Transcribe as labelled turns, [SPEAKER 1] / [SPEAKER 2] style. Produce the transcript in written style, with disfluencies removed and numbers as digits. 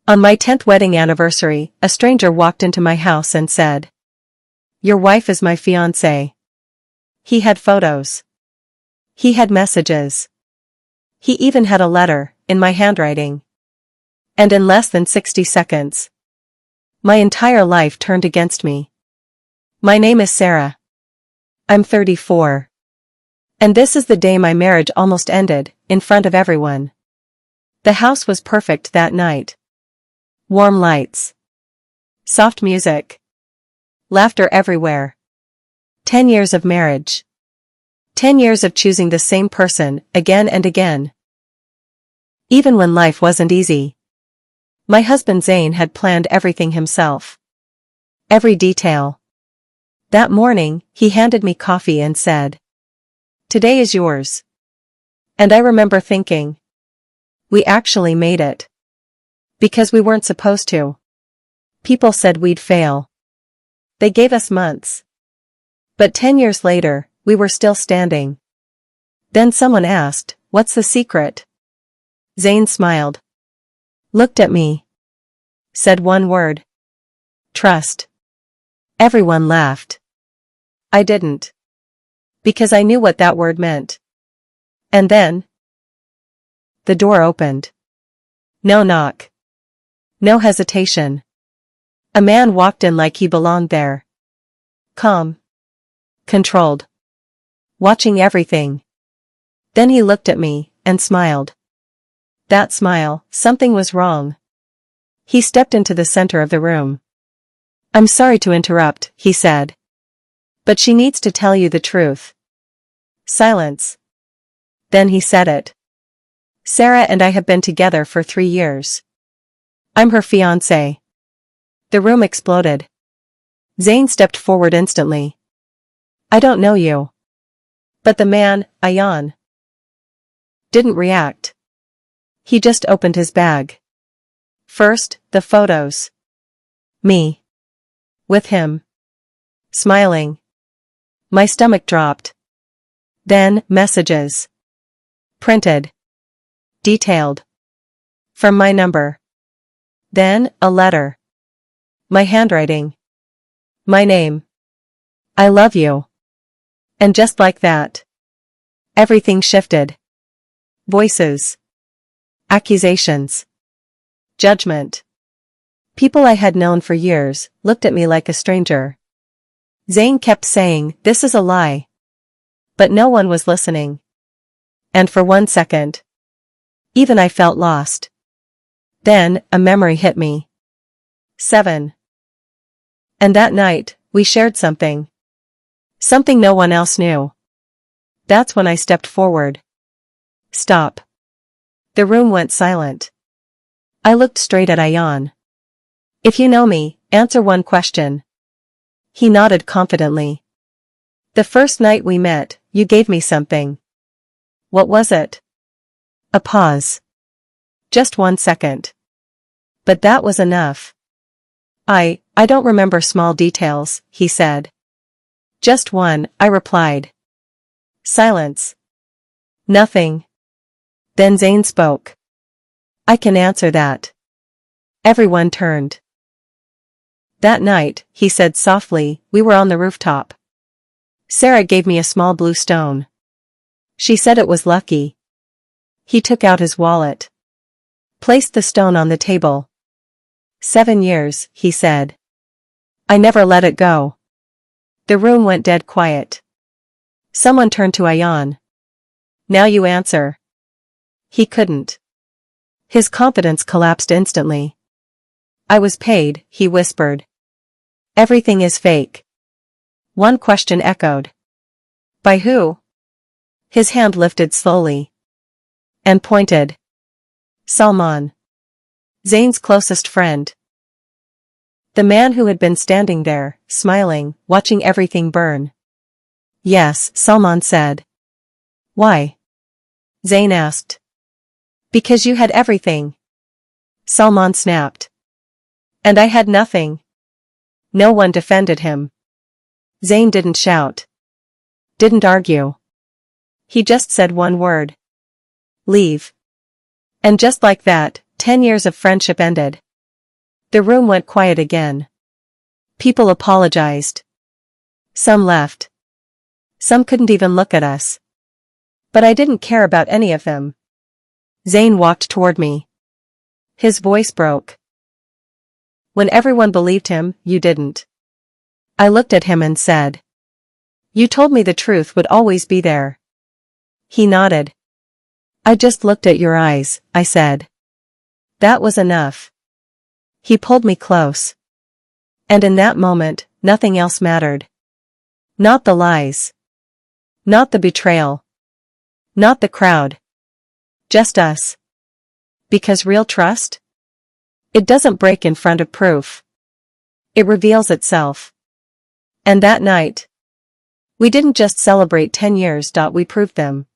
[SPEAKER 1] On my 10th wedding anniversary, a stranger walked into my house and said, "Your wife is my fiancé." He had photos. He had messages. He even had a letter, in my handwriting. And in less than 60 seconds, my entire life turned against me. My name is Sara. I'm 34. And this is the day my marriage almost ended, in front of everyone. The house was perfect that night. Warm lights. Soft music. Laughter everywhere. 10 years of marriage. 10 years of choosing the same person, again and again. Even when life wasn't easy. My husband Zain had planned everything himself. Every detail. That morning, he handed me coffee and said, "Today is yours." And I remember thinking, we actually made it. Because we weren't supposed to. People said we'd fail. They gave us months. But 10 years later, we were still standing. Then someone asked, "What's the secret?" Zain smiled. Looked at me. Said one word. Trust. Everyone laughed. I didn't. Because I knew what that word meant. And then, the door opened. No knock. No hesitation. A man walked in like he belonged there. Calm. Controlled. Watching everything. Then he looked at me, and smiled. That smile, something was wrong. He stepped into the center of the room. "I'm sorry to interrupt," he said. "But she needs to tell you the truth." Silence. Then he said it. "Sara and I have been together for 3 years. I'm her fiancé." The room exploded. Zain stepped forward instantly. "I don't know you." But the man, Ayan, didn't react. He just opened his bag. First, the photos. Me. With him. Smiling. My stomach dropped. Then, messages. Printed. Detailed. From my number. Then, a letter. My handwriting. My name. "I love you." And just like that, everything shifted. Voices. Accusations. Judgment. People I had known for years looked at me like a stranger. Zain kept saying, "This is a lie." But no one was listening. And for 1 second, even I felt lost. Then, a memory hit me. 7. And that night, we shared something. Something no one else knew. That's when I stepped forward. Stop. The room went silent. I looked straight at Ayan. "If you know me, answer one question." He nodded confidently. "The first night we met, you gave me something." "What was it?" A pause. Just 1 second. But that was enough. I don't remember small details," he said. "Just one," I replied. Silence. Nothing. Then Zain spoke. "I can answer that." Everyone turned. "That night," he said softly, "we were on the rooftop. Sara gave me a small blue stone. She said it was lucky." He took out his wallet. Placed the stone on the table. 7 years, he said. I never let it go. The room went dead quiet. Someone turned to Ayan. "Now you answer." He couldn't. His confidence collapsed instantly. "I was paid," he whispered. "Everything is fake." One question echoed. "By who?" His hand lifted slowly. And pointed. Salman. Zain's closest friend. The man who had been standing there, smiling, watching everything burn. "Yes," Salman said. "Why?" Zain asked. "Because you had everything." Salman snapped. "And I had nothing." No one defended him. Zain didn't shout. Didn't argue. He just said one word. "Leave." And just like that, 10 years of friendship ended. The room went quiet again. People apologized. Some left. Some couldn't even look at us. But I didn't care about any of them. Zain walked toward me. His voice broke. When everyone believed him, you didn't. I looked at him and said. You told me the truth would always be there. He nodded. I just looked at your eyes, I said. That was enough. He pulled me close. And in that moment, nothing else mattered. Not the lies. Not the betrayal. Not the crowd. Just us. Because real trust? It doesn't break in front of proof. It reveals itself. And that night, we didn't just celebrate 10 years. We proved them.